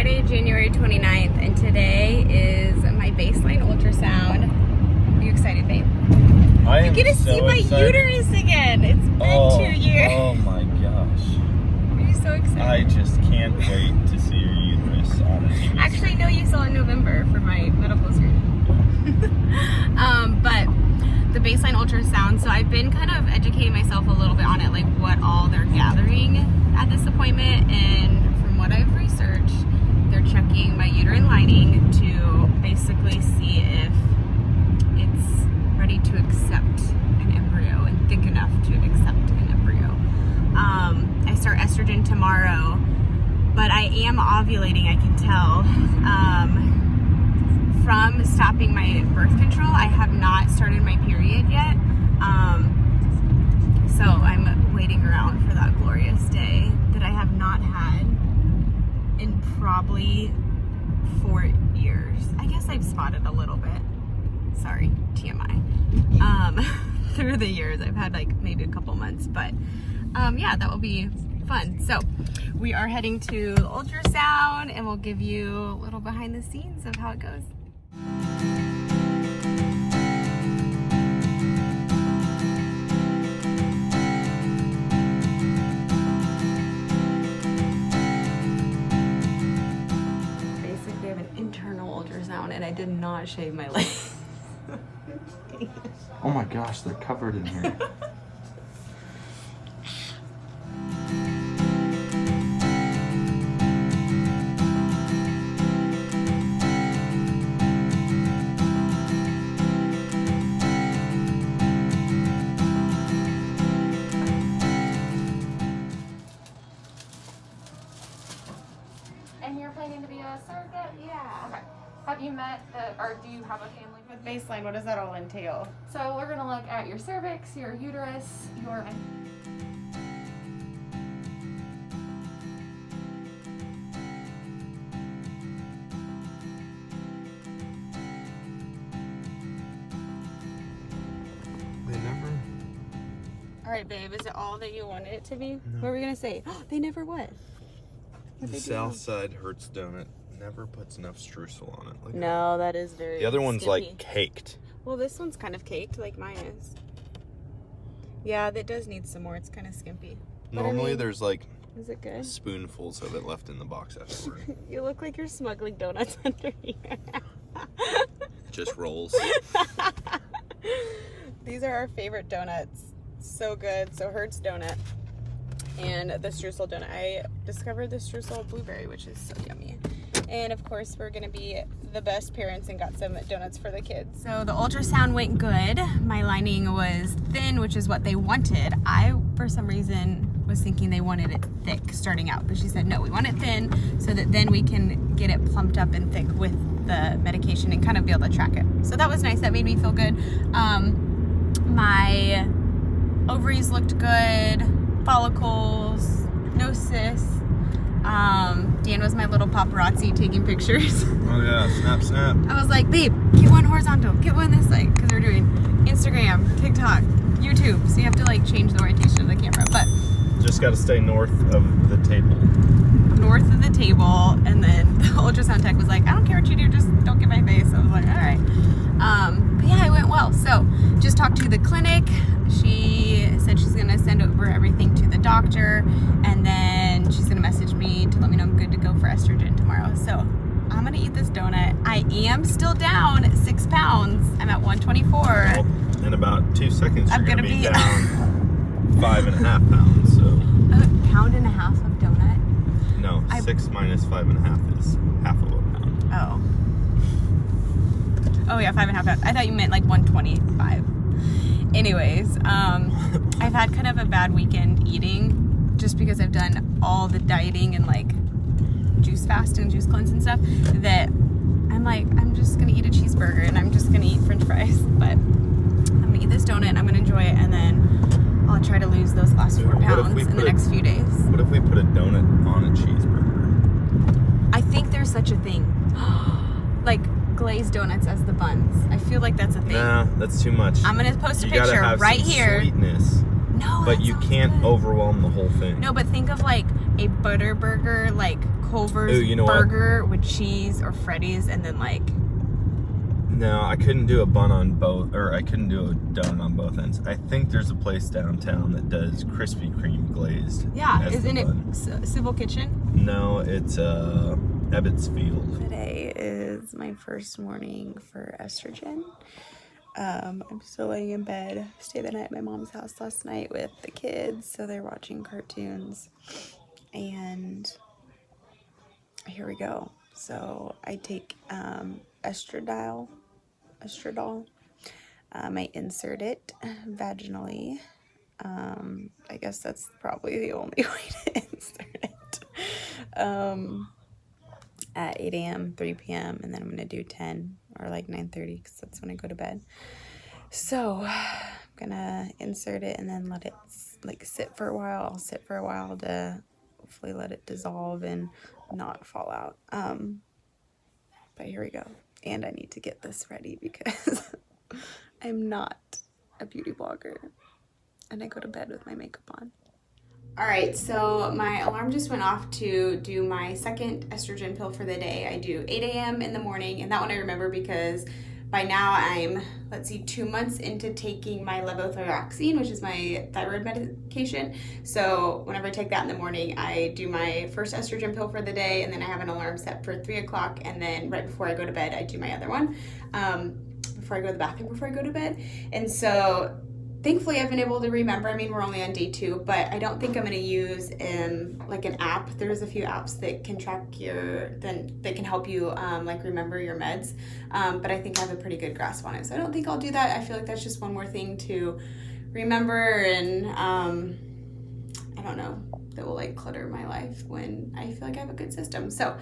Friday, January 29th, and today is my baseline ultrasound. Are you excited, babe? I am. You get to see my uterus again. It's been 2 years. Oh my gosh. Are you so excited? I just can't wait to see your uterus on a TV. Actually, no, you saw it in November for my medical screening. But the baseline ultrasound, so I've been kind of educating myself a little bit on it, like what all they're gathering at this appointment, and from what I've researched, they're checking my uterine lining to basically see if it's ready to accept an embryo and thick enough to accept an embryo. I start estrogen tomorrow, but I am ovulating, I can tell. From stopping my birth control, I have not started my period yet. So I'm waiting around for that glorious day that I have not had in probably 4 years. I guess I've spotted a little bit. Sorry, TMI. Through the years, I've had like maybe a couple months, but yeah, that will be fun. So we are heading to ultrasound, and we'll give you a little behind the scenes of how it goes. Basically, I have an internal ultrasound, and I did not shave my legs. Oh my gosh, they're covered in here. And you're planning to be a surrogate? Yeah. Okay. Have you met or do you have a family? With baseline, what does that all entail? So we're gonna look at your cervix, your uterus, your... They never. All right, babe, is it all that you wanted it to be? No. What were we gonna say? They never what? The south side Hertz donut never puts enough streusel on it. Look No, that is very the other one's skimpy. like caked. Well, this one's kind of caked, like mine is. Yeah, that does need some more. It's kind of skimpy. But Normally I mean, there's like is it good? spoonfuls of it left in the box afterward. You look like you're smuggling donuts under here. Just rolls. These are our favorite donuts. So good. So Hertz donut and the streusel donut. I discovered the streusel blueberry, which is so yummy. And of course, we're gonna be the best parents and got some donuts for the kids. So the ultrasound went good. My lining was thin, which is what they wanted. I, for some reason, was thinking they wanted it thick starting out, but she said, no, we want it thin so that then we can get it plumped up and thick with the medication and kind of be able to track it. So that was nice. That made me feel good. My ovaries looked good, follicles, no cysts. Dan was my little paparazzi taking pictures. Oh yeah, snap, snap. I was like, babe, get one horizontal, get one this way, because we're doing Instagram, TikTok, YouTube, so you have to like change the orientation of the camera. But Just got to stay north of the table. north of the table, and then the ultrasound tech was like, I don't care what you do, just don't get my face. I was like, all right. But yeah, it went well. So just talked to the clinic. She said she's gonna send over everything to the doctor, and then she's gonna message me to let me know I'm good to go for estrogen tomorrow. So I'm gonna eat this donut. I am still down 6 pounds. I'm at 124. Well, in about 2 seconds, you're I'm gonna gonna be be- down 5.5 pounds. So A pound and a half of donut. no, 6 minus 5.5 is half of a pound. Oh. Oh yeah, 5.5 pounds. I thought you meant like 125. Anyways, I've had kind of a bad weekend eating just because I've done all the dieting and like juice fast and juice cleanse and stuff that I'm like, I'm just gonna eat a cheeseburger and I'm just gonna eat french fries. But I'm gonna eat this donut and I'm gonna enjoy it, and then I'll try to lose those last 4 What if pounds we in the put next few days. What if we put a donut on a cheeseburger? I think there's such a thing. Like glazed donuts as the buns. I feel like that's a thing. Nah, that's too much. I'm gonna post a You gotta picture have right some here. Sweetness, No, but that you sounds can't good. overwhelm the whole thing. No, but think of like a butter burger, like Culver's Ooh, you know burger with cheese or Freddy's, and then like. No, I couldn't do a bun on both, or I couldn't do a donut on both ends. I think there's a place downtown that does Krispy Kreme glazed. Yeah, isn't it Civil Kitchen? No, it's Ebbets Field. Today is my first morning for estrogen. I'm still laying in bed. Stayed the night at my mom's house last night with the kids, so they're watching cartoons. And here we go. So I take Estadiol. I insert it vaginally. I guess that's probably the only way to insert it. At 8 a.m., 3 p.m., and then I'm gonna do 10 or like 9:30 because that's when I go to bed. So I'm gonna insert it and then let it like sit for a while. I'll sit for a while to hopefully let it dissolve and not fall out. But here we go. And I need to get this ready because I'm not a beauty blogger and I go to bed with my makeup on. All right, so my alarm just went off to do my second estrogen pill for the day. I do 8 a.m. in the morning, and that one I remember because by now I'm, 2 months into taking my levothyroxine, which is my thyroid medication. So whenever I take that in the morning, I do my first estrogen pill for the day, and then I have an alarm set for 3 o'clock, and then right before I go to bed, I do my other one, before I go to the bathroom, before I go to bed. And so thankfully, I've been able to remember. I mean, we're only on day 2, but I don't think I'm going to use like an app. There's a few apps that can track that can help you like remember your meds. But I think I have a pretty good grasp on it. So I don't think I'll do that. I feel like that's just one more thing to remember, and I don't know, that will like clutter my life when I feel like I have a good system. So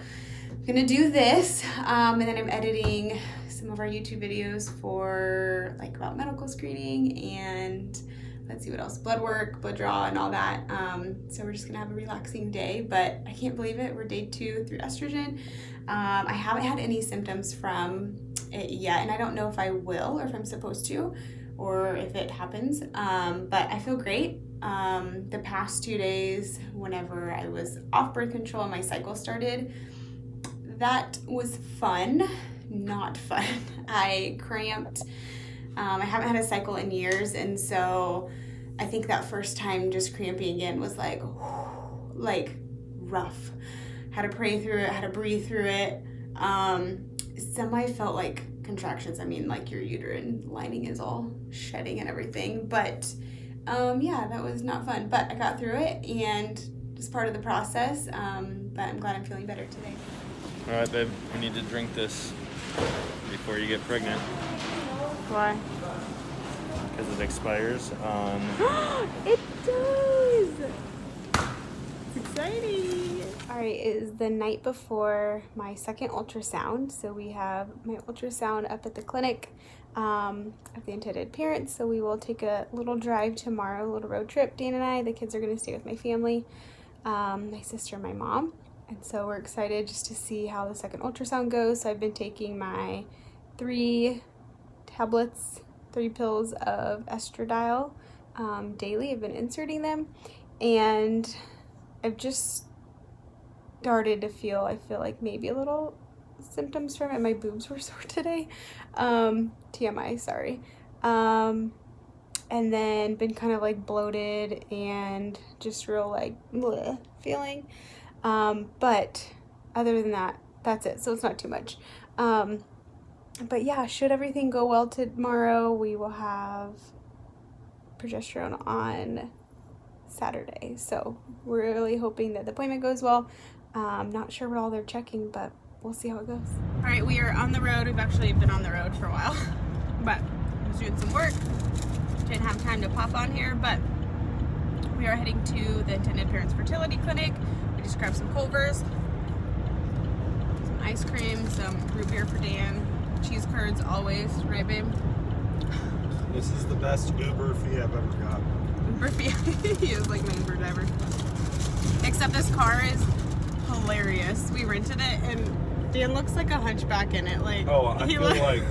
I'm going to do this, and then I'm editing some of our YouTube videos for like about medical screening and let's see what else, blood work, blood draw, and all that. So we're just gonna have a relaxing day, but I can't believe it. We're day 2 through estrogen. I haven't had any symptoms from it yet, and I don't know if I will or if I'm supposed to or if it happens, but I feel great. The past 2 days, whenever I was off birth control and my cycle started, that was fun. Not fun. I cramped. I haven't had a cycle in years, and so I think that first time just cramping again was like rough. Had to pray through it, had to breathe through it. Semi felt like contractions. I mean, like your uterine lining is all shedding and everything, but yeah, that was not fun, but I got through it and just part of the process. But I'm glad I'm feeling better today. All right, babe, we need to drink this before you get pregnant. Why? Because it expires on... It does! It's exciting! Alright, it is the night before my second ultrasound. So we have my ultrasound up at the clinic of the intended parents. So we will take a little drive tomorrow, a little road trip, Dan and I. The kids are going to stay with my family, my sister and my mom. And so we're excited just to see how the second ultrasound goes. So I've been taking my 3 pills of Estadiol daily. I've been inserting them, and I've just started to feel, I feel like maybe a little symptoms from it. My boobs were sore today. TMI, sorry. And then been kind of like bloated and just real like bleh feeling. But other than that, that's it. So it's not too much. But yeah, should everything go well tomorrow, we will have progesterone on Saturday. So we're really hoping that the appointment goes well. Not sure what all they're checking, but we'll see how it goes. All right, we are on the road. We've actually been on the road for a while, but I was doing some work. Didn't have time to pop on here, but we are heading to the intended parents fertility clinic. We just grabbed some Culver's, some ice cream, some root beer for Dan, cheese curds always, right babe? This is the best Uber fee I've ever got. Uber fee? He is like my Uber driver. Except this car is hilarious. We rented it and Dan looks like a hunchback in it. Like, oh, I feel like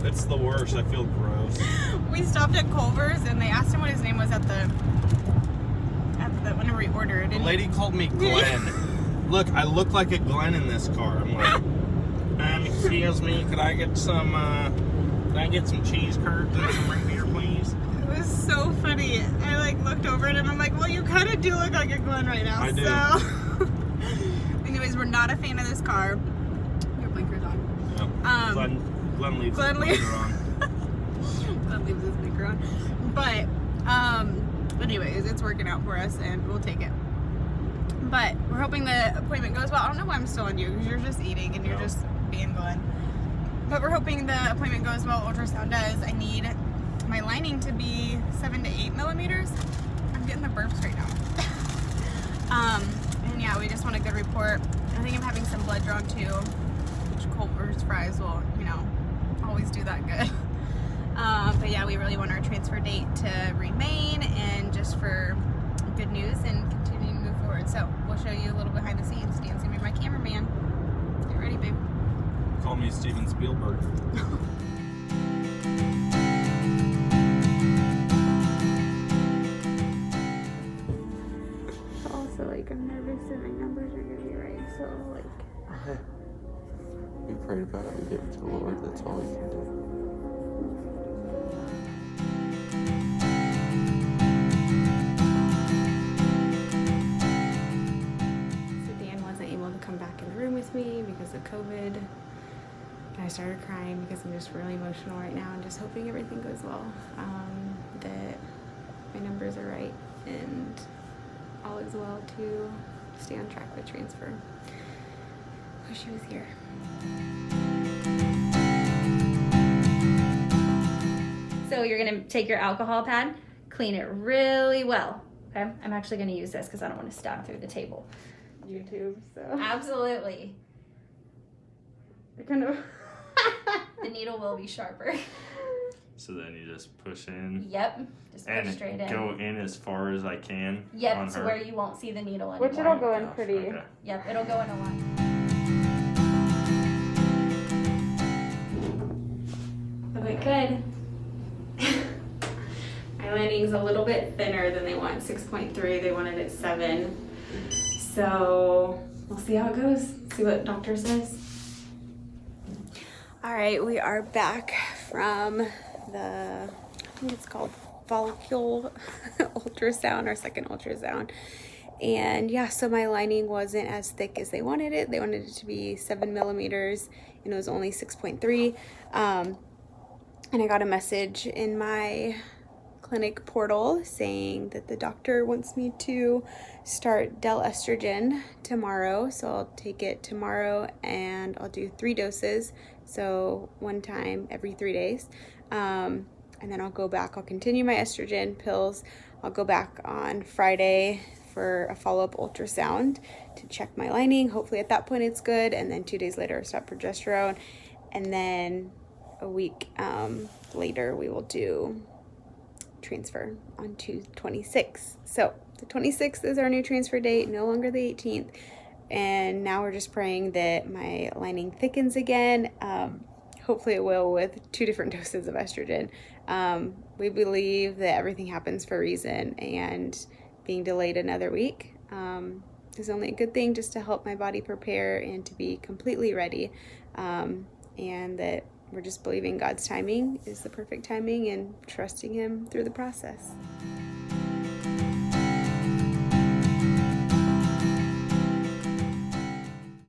it's the worst. I feel gross. We stopped at Culver's and they asked him what his name was at the whenever we ordered. The lady called me Glenn. Look, I look like a Glenn in this car. I'm like, excuse me, could I get some cheese curds and some root beer, please? It was so funny. I like looked over at him. I'm like, well, you kind of do look like a Glenn right now. I do. So, anyways, we're not a fan of this car. Your blinker's on. Yeah. Glenn leaves his blinker on. Glenn leaves his blinker on. But, anyways, it's working out for us, and we'll take it. But we're hoping the appointment goes well. I don't know why I'm still on you, because you're just eating and you're just being Glenn. But we're hoping the appointment goes well. Ultrasound does. I need my lining to be 7 to 8 millimeters. I'm getting the burps right now. And yeah, we just want a good report. I think I'm having some blood drawn too, which Culver's fries will, always do that good. But yeah, we really want our transfer date to remain, and just for good news and continuing to move forward. So we'll show you a little behind the scenes. Dan's gonna be my cameraman. Get ready, babe. Call me Steven Spielberg. Also, like, I'm nervous and my numbers are gonna be right. So, like, We prayed about it, we gave it to the Lord, that's all we can do. come back in the room with me because of COVID. And I started crying because I'm just really emotional right now and just hoping everything goes well, that my numbers are right and all is well to stay on track with transfer. Wish he was here. So you're gonna take your alcohol pad, clean it really well. Okay, I'm actually gonna use this because I don't want to stab through the table. YouTube, so. Absolutely. I kind of. The needle will be sharper. So then you just push in. Yep, just push straight in. Go in as far as I can. Yep, on to her. where you won't see the needle anymore. Which it'll go in pretty. Okay. Yep, it'll go in a line. Okay, good. My lining's a little bit thinner than they want, 6.3. They wanted it 7. So we'll see how it goes. See what doctor says. All right, we are back from the, I think it's called follicle ultrasound, our second ultrasound. And yeah, so my lining wasn't as thick as they wanted it. They wanted it to be 7 millimeters and it was only 6.3. And I got a message in my clinic portal saying that the doctor wants me to start Estrogen tomorrow. So I'll take it tomorrow and I'll do 3 doses. So 1 time every 3 days. And then I'll go back, I'll continue my estrogen pills. I'll go back on Friday for a follow-up ultrasound to check my lining. Hopefully at that point it's good. And then 2 days later, I'll stop progesterone. And then a week later, we will do transfer on 2/26. So the 26th is our new transfer date, no longer the 18th. And now we're just praying that my lining thickens again. Hopefully it will with 2 different doses of estrogen. We believe that everything happens for a reason, and being delayed another week is only a good thing, just to help my body prepare and to be completely ready. And that we're just believing God's timing is the perfect timing and trusting Him through the process.